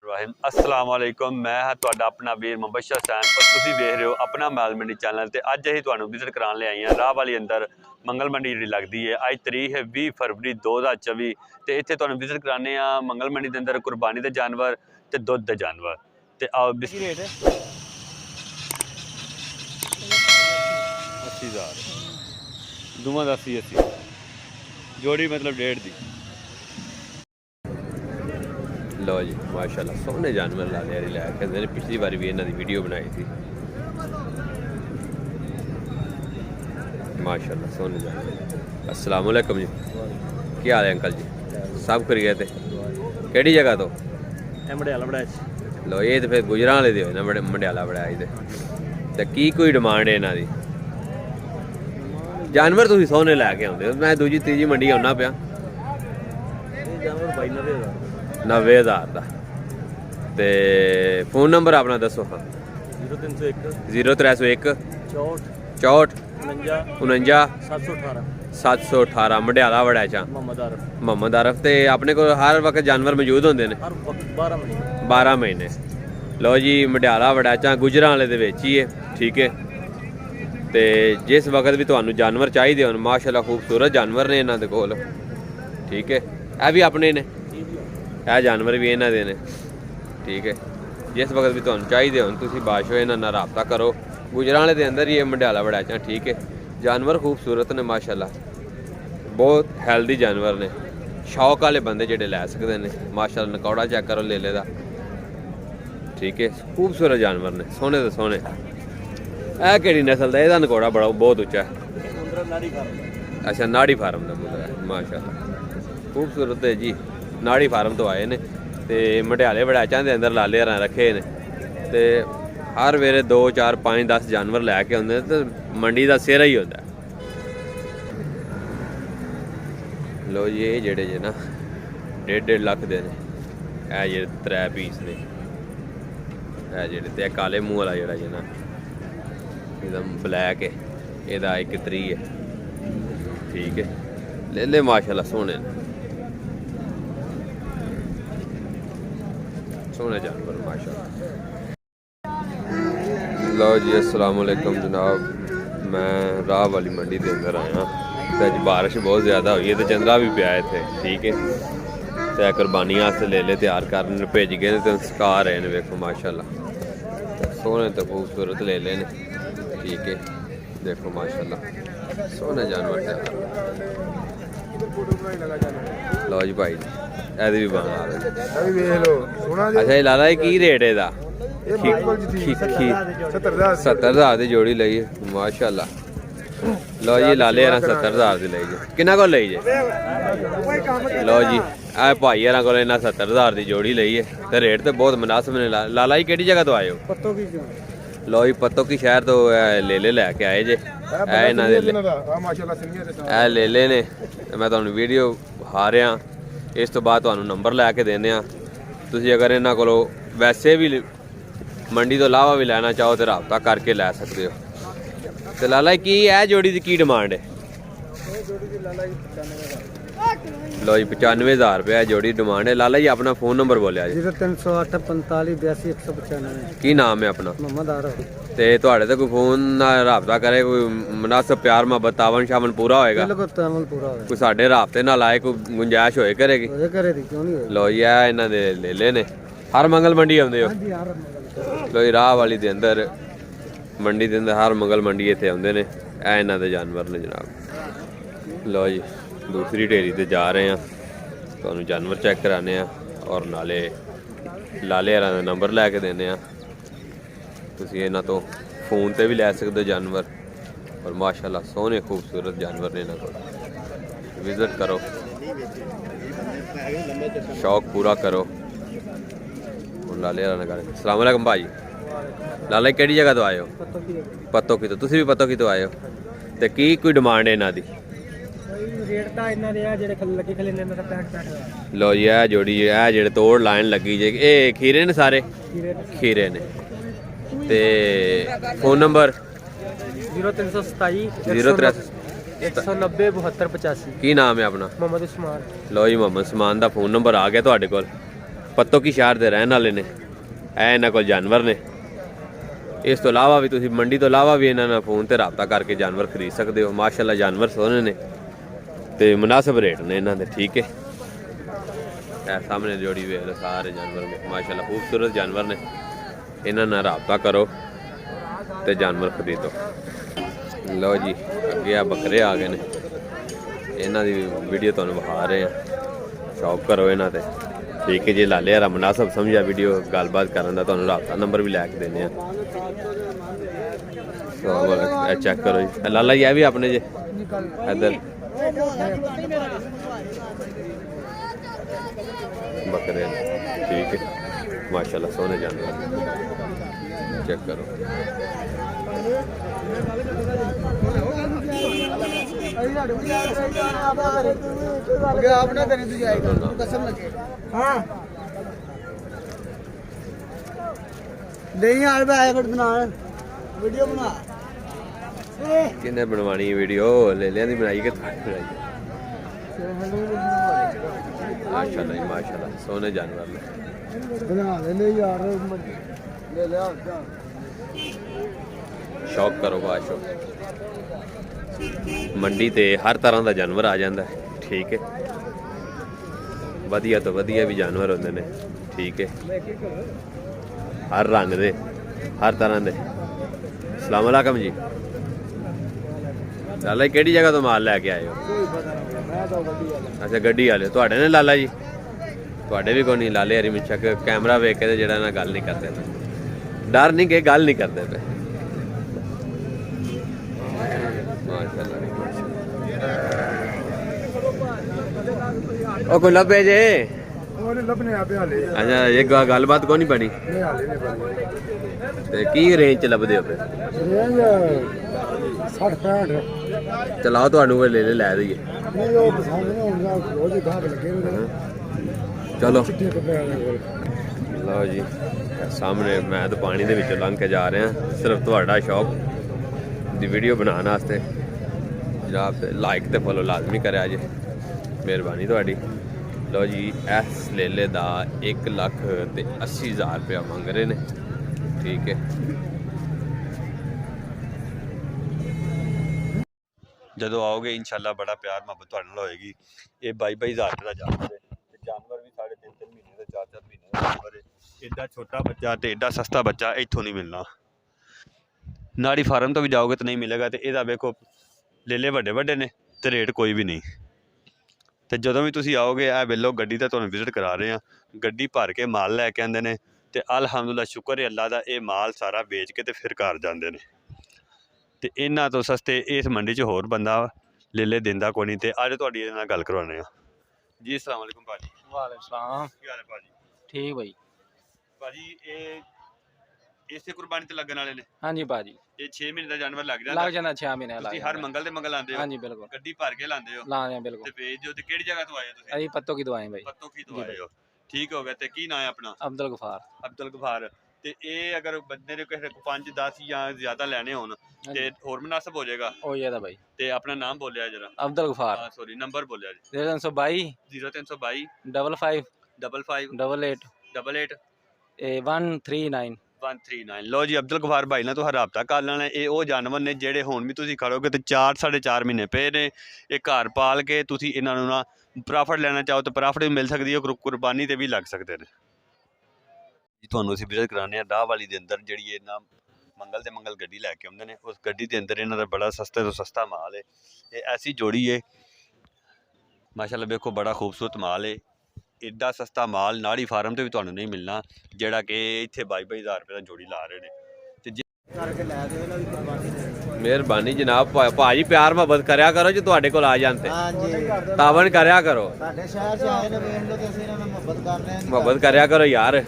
अस्सलाम वालेकुम। मैं हाँ तुहाडा अपना वीर मुबशर हुसैन और तुसीं वेख रहे हो अपना माल मंडी चैनल। तो अज असीं तुहानूं विजिट कराने ले आई हाँ राह वाली अंदर मंगल मंडी जी लगती है। अज तारीख है 20 फरवरी 2024। तो इत्थे तुहानूं विजिट कराने मंगल मंडी के अंदर कुरबानी के जानवर तो दुध के जानवर। तो आओ 80,000 दोवां दा 80 जोड़ी मतलब 1.5 दी। लो जी माशाल्लाह सोहने जानवर लाने लैके मैंने पिछली बार भी इन्हों की वीडियो बनाई थी। माशाल्लाह सोहने जानवर। अस्सलाम वालेकुम जी, क्या हाल है अंकल जी? सब खरीदे थे केड़ी जगह तो? लो ये तो फिर गुजरां वाले दे ना मंडियाला बड़ाई दे। तो की कोई डिमांड है इन्हों की? जानवर तुसीं सोहने लैके आउंदे हो, मैं दूजी तीजी मंडी आउना पिया। 90,000 का। तो फोन नंबर अपना दसो। हाँ 0301 64 49 718 मंडियाला बड़ा चा मोहम्मद आरफ। तो अपने को हर वक्त जानवर मौजूद होंगे ने 12 महीने। लो जी मंडियाला बड़ा चा गुजरां वाले दे विच ही है, ठीक है। तो जिस वक्त भी तुहानूं जानवर चाहिए हो माशाल्लाह खूबसूरत जानवर ने इन्हां दे कोल, ठीक है। यह भी अपने ने, यह जानवर भी इन्हां दे ने, ठीक है। जिस वक्त भी तुहानूं चाहिए हो तुसीं बाशो इन्हां नाल राबता करो। गुजरां वाले दे अंदर ही है मंडियाला बड़ा चा, ठीक है। जानवर खूबसूरत ने माशाल्लाह, बहुत हैल्दी जानवर ने। शौक वाले बंदे जेडे लै सकते हैं माशाल्लाह। नकौड़ा चेक करो लेले दा, ठीक है। खूबसूरत जानवर ने, सोहने तो सोहने। यह केड़ी नस्ल का? यदा नकौड़ा बड़ा बहुत उच्चा है। अच्छा नाड़ी फार्म का मुंडा है माशाल्लाह, खूबसूरत है जी। नाड़ी फार्म तो आए ने ते मंडियाले बड़ैचां दे अंदर लाले हरां रखे ने। ते हर वेले 2 4 5 10 जानवर लैके आउंदे ते मंडी का सिरा ही होंदा। लो जी ये जेड़े जे ना 1.5 लाख दे ने, ए जेड़े 3 पीस ने, ए जेड़े ते काले मूंह वाला जेड़ा जे ना एकदम ब्लैक है, एदा 1.3 है, ठीक है। ले ले माशाल्लाह सोहने सोहने जानवर माशाल्लाह। लो जी अस्सलाम वालेकुम जनाब, मैं राह वाली मंडी के अंदर आया। तो अज बारिश बहुत ज़्यादा हुई है तो चंद्रा भी पिया थे, ठीक है। तो कुरबानी वास्ते ले ले तैयार कर भेज गए तो सुका रहे हैं। वेखो माशाल्लाह सोहने तो खूबसूरत ले ले, ठीक है। देखो माशाल्लाह सोहने जानवर तैयार। लो जी भाई एदी भी बना रहे। अच्छा ये लाला की रेट है? 70,000 की जोड़ी ली है माशाल्लाह। लो जी लाले 70,000 की ली है। किन्ना को ली है? लो जी ए भाई यार को 70,000 की जोड़ी ली है। तो रेट तो बहुत मुनासिब ने। लाला जी केड़ी जगह तो आए हो? लो जी पत्तों की शहर तो ले लैके आए जे। ले ले ने मैं तुहानूं वीडियो विखा रहा। इस तो बाद तुहानूं नंबर लैके देने। तुसीं अगर इन्हां कोलों वैसे भी मंडी तो इलावा भी लैना चाहो तो राबता करके लै सकते हो। तो लाला की है जोड़ी की डिमांड है? लो जी 95,000 रुपया जोड़ी डिमांड है। लाला जी अपना फोन नंबर बोलिया जी। 0308 45 82 195। की नाम है अपना? मोहम्मद आरफ। तो थोड़े तो कोई फोन राबता करे, कोई मुनासिब प्यार मोहब्बत तावन शावन पूरा होएगा? कोई साढ़े राबते नाल आए कोई गुंजाइश होए करेगी? लो जी इन्हां दे ले ले ने। हर मंगल मंडी आउंदे हो? लो जी राह वाली दे अंदर मंडी के अंदर हर मंगल मंडी इत्थे आउंदे ने। ए इन्हां दे जानवर ने जनाब। लो जी दूसरी ढेरी ते जा रहे हैं, तुहानूं जानवर चेक कराने और नाले लाले हरां दा नंबर लैके देने। तुसीं इन्हां तो फोन ते भी लै सकदे जानवर। और माशाल्लाह सोहने खूबसूरत जानवर ने इन्हां कोल। विजिट करो, शौक पूरा करो। लाले अस्सलाम वालेकुम भाई। लाला केड़ी जगह तो आए हो? पत्तों की तो तुसीं भी पत्तों की तो आए हो। तो की कोई डिमांड है इन्हां दी? लो जी ए जोड़ी ए जेड़े तोड़ लाइन लगी जे ए खीरे ने सारे? खीरे ने। ते फोन नंबर 0327 190 72 85। की नाम है अपना? मोहम्मद उस्मान। लो जी मोहम्मद उस्मान का फोन नंबर आ गया तुहाडे कोल। ਪੱਤੋ ਕੀ ਸ਼ਹਿਰ ਦੇ ਰਹਿਣ ਵਾਲੇ ਨੇ। ਇਹ ਇਹਨਾਂ ਕੋਲ ਜਾਨਵਰ ਨੇ। ਇਸ ਤੋਂ ਇਲਾਵਾ ਵੀ ਤੁਸੀਂ ਮੰਡੀ ਤੋਂ ਇਲਾਵਾ ਵੀ ਇਹਨਾਂ ਨਾਲ ਫੋਨ ਤੇ ਰਾਬਤਾ ਕਰਕੇ ਜਾਨਵਰ ਖਰੀਦ ਸਕਦੇ ਹੋ। ਮਾਸ਼ਾਅੱਲਾ ਜਾਨਵਰ ਸੋਹਣੇ ਨੇ ਤੇ ਮੁਨਾਸਿਬ ਰੇਟ ਨੇ ਇਹਨਾਂ ਦੇ। ਠੀਕ ਹੈ, ਇਹ ਸਾਹਮਣੇ ਜੋੜੀ ਵੇਖ ਲਓ, ਸਾਰੇ ਜਾਨਵਰ ਨੇ ਮਾਸ਼ਾਅੱਲਾ ਖੂਬਸੂਰਤ ਜਾਨਵਰ ਨੇ। ਇਹਨਾਂ ਨਾਲ ਰਾਬਤਾ ਕਰੋ ਤੇ ਜਾਨਵਰ ਖਰੀਦੋ। ਲਓ ਜੀ, ਅੱਗੇ ਆ ਬੱਕਰੇ ਆ ਗਏ ਨੇ, ਇਹਨਾਂ ਦੀ ਵੀਡੀਓ ਤੁਹਾਨੂੰ ਵਿਖਾ ਰਹੇ ਆ। ਸ਼ੌਕ ਕਰੋ ਇਹਨਾਂ ਤੇ। ਠੀਕ ਹੈ ਜੀ, ਲਾਲੇ ਯਾਰਾ ਮੁਨਾਸਬ ਸਮਝਿਆ ਵੀਡੀਓ ਗੱਲਬਾਤ ਕਰਨ ਦਾ। ਤੁਹਾਨੂੰ ਰਾਬਤਾ ਨੰਬਰ ਵੀ ਲੈ ਕੇ ਦਿੰਦੇ ਆ। ਇਹ ਚੈੱਕ ਕਰੋ ਜੀ, ਲਾਲਾ ਜੀ ਇਹ ਵੀ ਆਪਣੇ ਜੇ ਇੱਧਰ ਬੱਕਰੇ ਨੇ। ਠੀਕ ਹੈ, ਮਾਸ਼ਾਅੱਲਾ ਸੋਹਣੇ ਜਾਨਵਰ ਚੈੱਕ ਕਰੋ। किन्ने बनवानी वीडियो ले लिया दी बनाई के बनाई। माशाल्लाह जी माशाल्लाह सोने जानवर ने बना ले यार ले ले। शौक करो बाशो, मंडी ते हर तरह का जानवर आ जाता है। ठीक है, वधिया तो वधिया भी जानवर होंदे ने। ठीक है, हर रंग दे हर तरह दे। अस्सलाम वालेकुम जी, लाला जी केड़ी जगह तो माल लैके आए हो? अच्छा गड्डी वाले तुहाडे ने लाला जी? तुहाडे भी कोई नहीं लाले हरी मिर्चा कैमरा वेख के जेड़ा ना गल नहीं करते पे, डर नहीं के गल नहीं करते पे। माशाल्लाह कोई लभे जे? अच्छा ये गलबात को नहीं बनी ते की रेंज च लभदे हो? चलाओ तुहानू ले ले लै दईए। चलो लो जी, सामने मैं तो पानी दे विचों लंघ के जा रहा सिर्फ तुहाडा शौक दी वीडियो बनाने वास्ते। जनाब लाइक ते फॉलो लाजमी करेआ जे, मेहरबानी तुहाडी। लो जी, इस लेले दा 1,80,000 रुपया मंग रहे ने। ठीक है, जदों आओगे इंशाल्लाह बड़ा प्यार मुहब्बत तुहाडे नाल होएगी। ये 22,000 रुपये का जानवर है, जानवर भी 3.5 महीने का 4 महीने का जानवर है। एडा छोटा बच्चा तो एडा सस्ता बच्चा इत्थों नहीं मिलना। नाड़ी फार्म तो भी जाओगे तो नहीं मिलेगा। तो यदा वेखो लेले वड्डे वड्डे ने तो रेट कोई भी नहीं। तो जदों भी तुसीं आओगे ए वेलो गड्डी तो तुहानूं विजिट करा रहे हैं, गड्डी भर के माल लैके आंदे ने ते अलहमदुलिल्लाह शुक्र है अल्लाह दा, ये माल सारा बेच के ते फिर घर जांदे ने। ते इन्हां तो सस्ते इस मंडी च होर बंदा लेले दिंदा कोई नहीं। ते अज तुहाडी इहदे नाल गल करवाने आ जी। अस्सलाम वालेकुम भाजी। वालेकुम सलाम। की हाल है भाजी? ठीक भाई। भाजी ये इसे कुर्बानी ते लगन वाले ने? हाँ जी भाजी, ये 6 महीने का जानवर लग जाता? लग जाता 6 महीने लग। हर मंगल ते मंगल आंदे हो? हाँ जी बिल्कुल, गड्डी भर के लांदे हो? लाने हैं बिल्कुल। ते भेज दियो। ते केड़ी जगह तो आए हो तुसीं? अभी पत्तों की दुआएं भाई। पत्तों की तो आए हो, ठीक हो गया। ते की नाम है अपना? अब्दुल गफार। अब्दुल गफार। ते ये अगर बंदे ने किसी को 5 10 या ज्यादा लेने होन ते होर मुनासिब हो जाएगा? हो जाएगा भाई। ते अपना नाम बोलिया जरा। अब्दुल गफार। हां सॉरी, नंबर बोलिया जी। 0322 0322 55 55 88 88 139 139। लो जी, अब्दुल गफार भाई ना तुहाडा राबता कर लेना। ये वो जानवर ने जेडे हुण भी तुसीं खड़ोगे तो 4 4.5 महीने पे ने। ये घर पाल के तुसीं इन्हां नूं ना प्रॉफिट लेना चाहो तो प्रॉफिट भी मिल सकती है, कुर्बानी ते भी लग सकते हैं। ਤੁਹਾਨੂੰ ਅਸੀਂ ਵਿਜ਼ਿਟ ਕਰਾਉਂਦੇ ਹਾਂ ਰਾਹ ਵਾਲੀ ਦੇ ਅੰਦਰ, ਜਿਹੜੀ ਇਹਨਾਂ ਮੰਗਲ ਤੇ ਮੰਗਲ ਗੱਡੀ ਲੈ ਕੇ ਆਉਂਦੇ ਨੇ। ਉਸ ਗੱਡੀ ਦੇ ਅੰਦਰ ਇਹਨਾਂ ਦਾ ਬੜਾ ਸਸਤੇ ਤੋਂ ਸਸਤਾ ਮਾਲ ਹੈ। ਇਹ ਐਸੀ ਜੋੜੀ ਹੈ ਮਾਸ਼ਾਅੱਲਾ, ਵੇਖੋ ਬੜਾ ਖੂਬਸੂਰਤ ਮਾਲ ਹੈ। एडा सस्ता माल नाड़ी फार्म तो भी तुहानूं नहीं मिलना, जिहड़ा कि इत्थे 22,000 रुपये का जोड़ी ला रहे हैं। मेहरबानी जनाब, भाजी प्यार मुहब्बत करया करो जो तुहाडे कोल आ जांदे, तावन करया करो, मुहब्बत करया करो यार।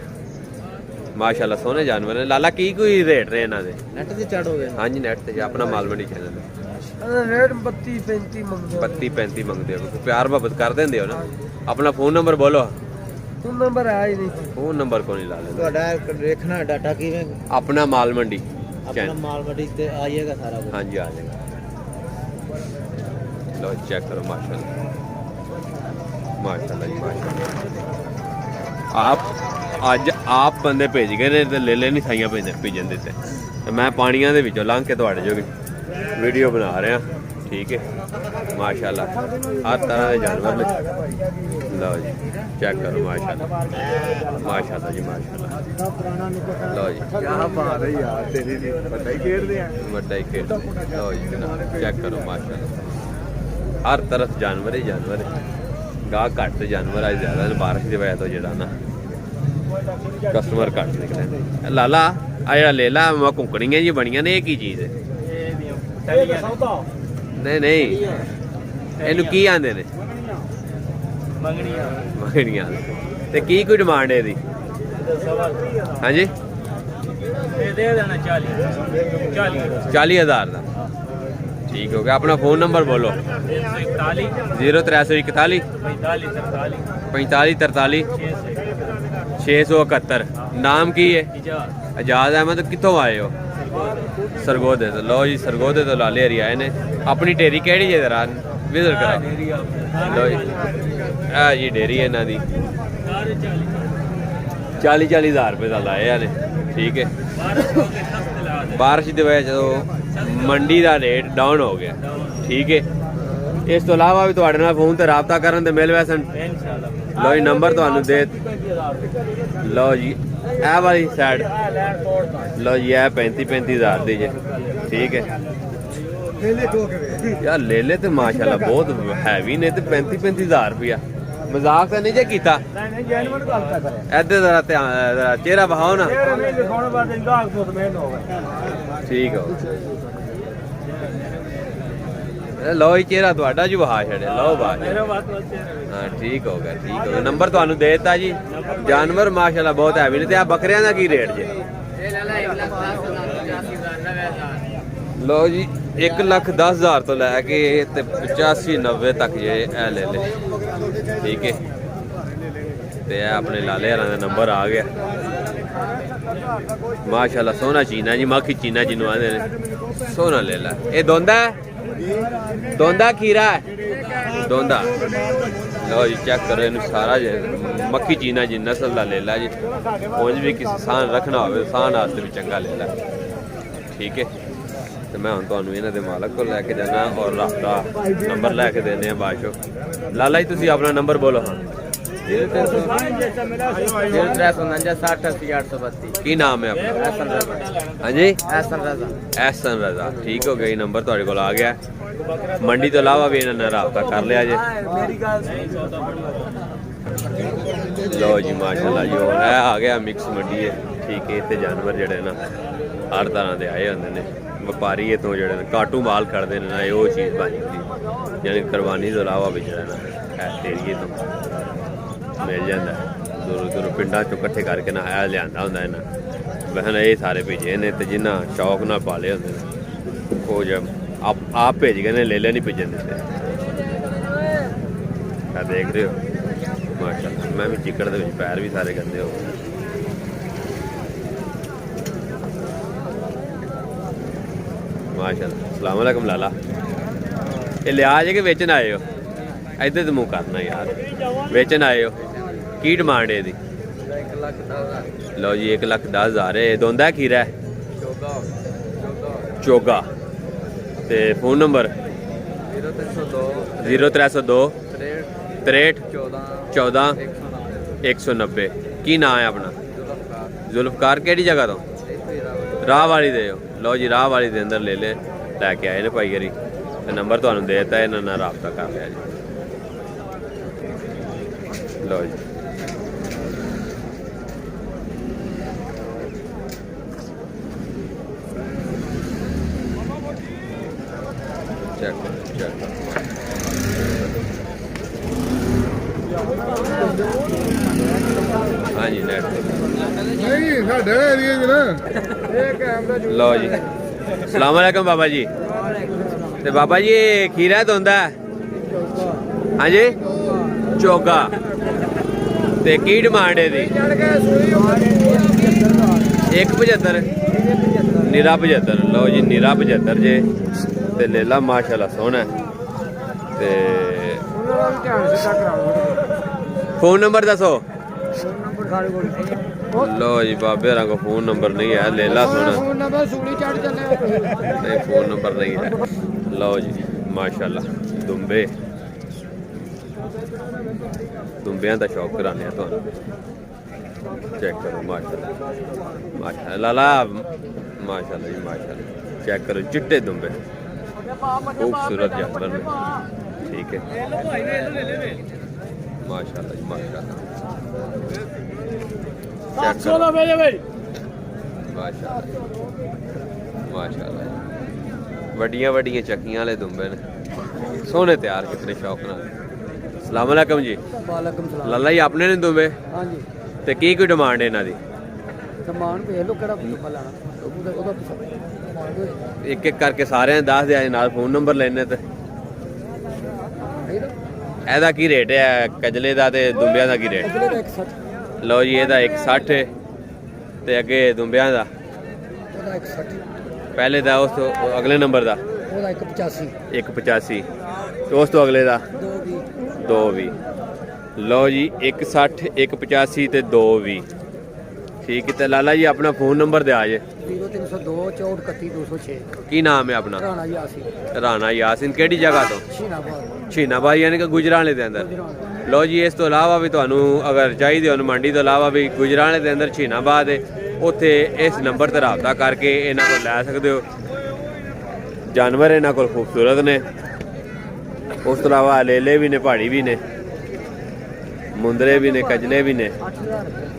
माशाल्लाह सोहने जानवर ने। लाला की कोई रेट रहे इन्हां दे? नेट ते चढ़ हो गए। हां जी, नेट ते अपना माल मंडी चैनल है। रेट 32-35 मंगदे हो। 32-35 मंगदे हो, प्यार मुहब्बत कर देंदे हो ना। अपना फोन नंबर बोलो। फोन नंबर है ही नहीं, फोन नंबर को नहीं ला लेंगे। ਤੁਹਾਡਾ ਦੇਖਣਾ ਡਾਟਾ ਕਿਵੇਂ? अपना माल मंडी, अपना माल मंडी ਤੇ आइएगा सारा कुछ। हां जी आ जाएगा। लो चेक करो, माशाल्लाह माशाल्लाह जी माशाल्लाह। ਆਪ ਅੱਜ ਆਪ ਬੰਦੇ ਭੇਜ ਗਏ ਨੇ ਤੇ ਲੇਲੇ ਨਹੀਂ ਸਾਈਆਂ ਭੇਜਣ ਦਿੱਤੇ ਤੇ ਮੈਂ ਪਾਣੀਆਂ ਦੇ ਵਿੱਚੋਂ ਲੰਘ ਕੇ ਤੁਹਾਡੇ ਜੋਗੀ ਵੀਡੀਓ ਬਣਾ ਰਿਹਾ। ਠੀਕ ਹੈ ਮਾਸ਼ਾਅੱਲਾ ਹਰ ਤਰ੍ਹਾਂ ਦੇ ਜਾਨਵਰ ਨੇ। ਲਓ ਜੀ ਚੈੱਕ ਕਰੋ ਮਾਸ਼ਾਅੱਲਾ ਮਾਸ਼ਾਅੱਲਾ ਜੀ ਮਾਸ਼ਾਅੱਲਾ। ਲਓ ਜੀ ਕਿਆ ਬਾਤ ਹੈ ਯਾਰ ਤੇਰੀ ਦੀ ਵੱਡਾ ਹੀ ਖੇਡਦੇ ਆ ਵੱਡਾ ਹੀ ਖੇਡ। ਲਓ ਜੀ ਜਨਾਬ ਚੈੱਕ ਕਰੋ ਮਾਸ਼ਾਅੱਲਾ ਹਰ ਤਰਫ ਜਾਨਵਰ ਹੀ ਜਾਨਵਰ ਹੈ। ਗਾਹ ਘੱਟ ਤੇ ਜਾਨਵਰ ਅੱਜ ਜ਼ਿਆਦਾ ਨੇ ਬਾਰਿਸ਼ ਦੀ ਵਜ੍ਹਾ ਤੋਂ ਜਿਹੜਾ ਨਾ ਕਸਟਮਰ ਘੱਟ ਨਿਕਲੇ ਨੇ। ਲਾਲਾ ਆ ਜਿਹੜਾ ਲੇਲਾ ਕੁੰਕੜੀਆਂ ਜੀ ਬਣੀਆਂ ਨੇ ਇਹ ਕੀ ਚੀਜ਼ ਹੈ? ਨਹੀਂ ਨਹੀਂ ਇਹਨੂੰ ਕੀ ਆਂਦੇ ਨੇ? ਮੰਗਣੀਆਂ ਮੰਗਣੀਆਂ। ਤੇ ਕੀ ਕੋਈ ਡਿਮਾਂਡ ਹੈ ਇਹਦੀ? ਹਾਂਜੀ ਇਹ ਦੇ ਦੇਣਾ 40,000 ਦਾ। ਠੀਕ ਹੋ ਗਿਆ। ਆਪਣਾ ਫੋਨ ਨੰਬਰ ਬੋਲੋ। 0341 45 43 671। ਨਾਮ ਕੀ ਹੈ? ਇਜਾਜ਼ ਅਹਿਮਦ। ਕਿੱਥੋਂ ਆਏ ਹੋ? ਸਰਗੋਦੇ ਤੋਂ। ਲਓ ਜੀ ਸਰਗੋਦੇ ਤੋਂ ਲਾਲੇ ਹਰੀ ਆਏ ਨੇ। ਆਪਣੀ ਢੇਰੀ ਕਿਹੜੀ ਜੇ ਜ਼ਰਾ ਵਿਜ਼ਿਟ ਕਰਾਓ। ਲਓ ਜੀ ਇਹ ਜੀ ਢੇਰੀ ਇਹਨਾਂ ਦੀ 40,000 ਰੁਪਏ ਦਾ ਲਾਇਆ ਨੇ। ਠੀਕ ਹੈ ਬਾਰਿਸ਼ ਦੀ ਵਜ੍ਹਾ ਜਦੋਂ ਮੰਡੀ ਦਾ ਰੇਟ ਡਾਊਨ ਹੋ ਗਿਆ। ਠੀਕ ਹੈ ਇਸ ਤੋਂ ਇਲਾਵਾ ਵੀ ਤੁਹਾਡੇ ਨਾਲ ਫੋਨ ਤੇ ਰਾਬਤਾ ਕਰਨ ਤੇ ਮਿਲ ਵੈਸਣ। ਲਓ ਜੀ ਨੰਬਰ ਤੁਹਾਨੂੰ ਦੇ। ਲਓ ਜੀ ਇਹ ਵਾਲੀ ਸਾਈਡ ਲਓ ਜੀ ਇਹ 35,000 ਦੀ ਜੇ। ਠੀਕ ਹੈ ਯਾਰ ਲੇਲੇ ਤੇ ਮਾਸ਼ਾਅੱਲਾ ਬਹੁਤ ਹੈਵੀ ਨੇ ਤੇ 35,000 ਰੁਪਇਆ ਮਜ਼ਾਕ ਤਾਂ ਨਹੀਂ ਜੇ ਕੀਤਾ? ਇੱਧਰ ਜ਼ਰਾ ਧਿਆਨ ਚਿਹਰਾ ਬਹਾਓ ਨਾ। ਠੀਕ ਹੋ ਲਓ ਜੀ ਚਿਹਰਾ ਤੁਹਾਡਾ ਜੀ ਬਹਾ ਛੜਿਆ। ਲਓ ਬਾਹ ਹਾਂ ਠੀਕ ਹੋ ਗਿਆ ਠੀਕ ਹੋ ਗਿਆ। ਨੰਬਰ ਤੁਹਾਨੂੰ ਦੇ ਦਿੱਤਾ ਜੀ। ਜਾਨਵਰ ਮਾਸ਼ਾਅੱਲਾ ਬਹੁਤ ਹੈਵੀ ਨੇ। ਤੇ ਆ ਬੱਕਰਿਆਂ ਦਾ ਕੀ ਰੇਟ ਜੇ? ਲਓ ਜੀ 1,10,000 ਤੋਂ ਲੈ ਕੇ ਤੇ 85-90 ਤੱਕ ਜੇ ਇਹ ਲੈ ਲੈ। ਠੀਕ ਹੈ ਤੇ ਇਹ ਆਪਣੇ ਲਾਲੇ ਹਰਾਂ ਦਾ ਨੰਬਰ ਆ ਗਿਆ। ਮਾਸ਼ਾਅੱਲਾ ਸੋਹਣਾ ਚੀਨਾ ਜੀ ਮੱਖੀ ਚੀਨਾ ਜਿਹਨੂੰ ਆਂਦੇ ਨੇ। ਸੋਹਣਾ ਲੈ ਲੈ। ਇਹ ਦੋਂਦਾ ਦੋਂਦਾ ਖੀਰਾ ਦੋਂਦਾ। ਲਓ ਜੀ ਚੈੱਕ ਕਰੋ ਇਹਨੂੰ ਸਾਰਾ ਜੇ ਮੱਖੀ ਚੀਨਾ ਜੀ ਨਸਲ ਦਾ ਲੈ ਲਾ ਜੀ। ਉਂਝ ਵੀ ਕਿਸੇ ਸਾਨ ਰੱਖਣਾ ਹੋਵੇ ਸਾਨ ਵਾਸਤੇ ਵੀ ਚੰਗਾ ਲੈ ਲਾ। ਠੀਕ ਹੈ ਤੇ ਮੈਂ ਹੁਣ ਤੁਹਾਨੂੰ ਇਹਨਾਂ ਦੇ ਮਾਲਕ ਕੋਲ ਲੈ ਕੇ ਜਾਣਾ ਔਰ ਰਾਬਤਾ ਨੰਬਰ ਲੈ ਕੇ ਦੇਣੇ ਆ ਬਾਅਦ ਚੋਂ। ਲਾਲਾ ਜੀ ਤੁਸੀਂ ਆਪਣਾ ਨੰਬਰ ਬੋਲੋ। ਹਾਂ 0349 ਕੀ ਨਾਮ ਹੈ ਆਪਣਾ? ਹਾਂਜੀ ਐਸਨ ਰਜ਼ਾ। ਠੀਕ ਹੋ ਗਿਆ ਜੀ ਨੰਬਰ ਤੁਹਾਡੇ ਕੋਲ ਆ ਗਿਆ। ਮੰਡੀ ਤੋਂ ਇਲਾਵਾ ਵੀ ਇਹਨਾਂ ਨਾਲ ਰਾਬਤਾ ਕਰ ਲਿਆ ਜੇ। ਲਓ ਜੀ ਮਾਸ਼ਾਅੱਲਾ ਜੀ ਹੁਣ ਇਹ ਆ ਗਿਆ ਮਿਕਸ ਮੰਡੀ ਹੈ। ਠੀਕ ਹੈ ਇੱਥੇ ਜਾਨਵਰ ਜਿਹੜੇ ਨਾ ਹਰ ਤਰ੍ਹਾਂ ਦੇ ਆਏ ਹੁੰਦੇ ਨੇ। ਵਪਾਰੀ ਇਥੋਂ ਜਿਹੜੇ ਨੇ ਕਾਟੂ ਮਾਲ ਖੜਦੇ ਨੇ ਨਾ ਇਹ ਉਹ ਚੀਜ਼ ਬਣ ਜਾਂਦੀ ਯਾਨੀ ਕੁਰਬਾਨੀ ਤੋਂ ਇਲਾਵਾ ਵੀ ਜਿਹੜਾ ਨਾ ਇਸ ਏਰੀਏ ਤੋਂ ਮਿਲ ਜਾਂਦਾ। ਦੂਰੋਂ ਦੂਰੋਂ ਪਿੰਡਾਂ ਚੋਂ ਇਕੱਠੇ ਕਰਕੇ ਨਾ ਇਹ ਲਿਆਂਦਾ ਹੁੰਦਾ ਇਹਨਾਂ ਵਹਿਨ ਇਹ ਸਾਰੇ ਭੇਜੇ ਨੇ ਤੇ ਜਿਨ੍ਹਾਂ ਸ਼ੌਕ ਨਾਲ ਪਾਲੇ ਹੁੰਦੇ ਨੇ ਉਹ ਜਬ ਆਪ ਭੇਜ ਗਏ ਨੇ ਲੇਲੇ ਨਹੀਂ ਭੇਜਣ ਦਿੱਤੇ। ਆ ਦੇਖ ਰਹੇ ਹੋ ਮਾਸ਼ਾਅੱਲਾ ਮੈਂ ਵੀ ਚਿੱਕੜ ਦੇ ਵਿੱਚ ਪੈਰ ਵੀ ਸਾਰੇ ਗੰਦੇ ਹੋ ਗਏ। ਮਾਸ਼ਾਅੱਲਾ अस्सलाम वालेकुम लाला। ये लिया जे कि बेचन आए हो? इधर तो मुँह करना यार। बेचन आए हो की डिमांड है इसकी? लो जी 1,10,000 है। दोंदा खीरा है चोगा। ते फोन नंबर 0302 63 14 190। की नाम है अपना? जुल्फकार। केड़ी जगह तो? राह वाली दे। लो जी राह वाली दे अंदर ले ले लैके आए ने भाई गरी नंबर तो दे दिता है इन्होंने राबता कर लिया जी। लो जी चेक चेक हाँ जी नेट लो जी अस्सलाम वालेकुम बाबा जी। ते बाबा जी खीरा धोंदा है? हाँ जी चोगा। ते की डिमांड है दी? 175 निरा 75। लो जी निरा 75 जे ते लेला माशाल्लाह सोहना ते फोन नंबर दसो। लो जी बाबे हरा को फोन नंबर नहीं है, ले ला सोना नहीं, फोन नंबर नहीं है। लो जी माशाल्लाह दुंबे दुंबियां का शौक कराने तो चेक करो माशाल्लाह माशाल्लाह लाला माशाल्लाह जी माशाल्लाह चेक करो चिट्टे दुंबे खूबसूरत जानवर में ठीक है माशाल्लाह जी माशाल्लाह माशाल्लाह वड्डियां वड्डियां चक्कियां वाले दुंबे ने सोने तैयार कितने शौक नाल। अस्सलाम वालेकुम जी। वालेकुम सलाम। लाला जी अपने ने दुंबे हाँ जी ते की कोई डिमांड है इन्हां दी? समान भेज लो केड़ा दुखा लाना ਉਹਦਾ एक एक करके सारे दस दिया नाल फोन नंबर लेने ते ਇਹਦਾ ਕੀ ਰੇਟ ਹੈ ਕਜਲੇ ਦਾ ਤੇ ਦੁੰਬਿਆਂ ਦਾ ਕੀ ਰੇਟ? ਅਗਲੇ ਦਾ 160 ਲਓ ਜੀ ਇਹਦਾ 160 ਤੇ ਅੱਗੇ ਦੁੰਬਿਆਂ ਦਾ ਉਹਦਾ 160 ਪਹਿਲੇ ਦਾ ਉਸ ਤੋਂ ਅਗਲੇ ਨੰਬਰ ਦਾ ਉਹਦਾ 185 185 ਤੇ ਉਸ ਤੋਂ ਅਗਲੇ ਦਾ 220 220। ਲਓ ਜੀ 160 185 ਤੇ 220 ਠੀਕ ਹੈ। ਤੇ ਲਾਲਾ ਜੀ ਆਪਣਾ ਫੋਨ ਨੰਬਰ ਦਿਆ ਜੇ। 0302 6431 206 ਕੀ ਨਾਮ ਹੈ ਆਪਣਾ? ਰਾਣਾ ਯਾਸੀ ਰਾਣਾ ਯਾਸਿਨ। ਕਿਹੜੀ ਜਗ੍ਹਾ ਤੋਂ? ਸ਼ੀਨਾਬਾਦ ਛੀਨਾਬਾਦ ਯਾਨੀ ਕਿ ਗੁਜਰਾਂਵਾਲੇ ਦੇ ਅੰਦਰ। ਲਓ ਜੀ ਇਸ ਤੋਂ ਇਲਾਵਾ ਵੀ ਤੁਹਾਨੂੰ ਅਗਰ ਚਾਹੀਦੇ ਹੋਣ ਮੰਡੀ ਤੋਂ ਇਲਾਵਾ ਵੀ ਗੁਜਰਾਂਵਾਲੇ ਦੇ ਅੰਦਰ ਛੀਨਾਬਾਦ ਹੈ, ਉੱਥੇ ਇਸ ਨੰਬਰ ਤੇ ਰਾਬਤਾ ਕਰਕੇ ਇਹਨਾਂ ਕੋਲ ਲੈ ਸਕਦੇ ਹੋ। ਜਾਨਵਰ ਇਹਨਾਂ ਕੋਲ ਖੂਬਸੂਰਤ ਨੇ। ਉਸ ਤੋਂ ਇਲਾਵਾ ਲੇਲੇ ਵੀ ਨੇ, ਪਹਾੜੀ ਵੀ ਨੇ, ਮੁੰਦਰੇ ਵੀ ਨੇ, ਕਜਲੇ ਵੀ ਨੇ। 8000 ਰੁਪਏ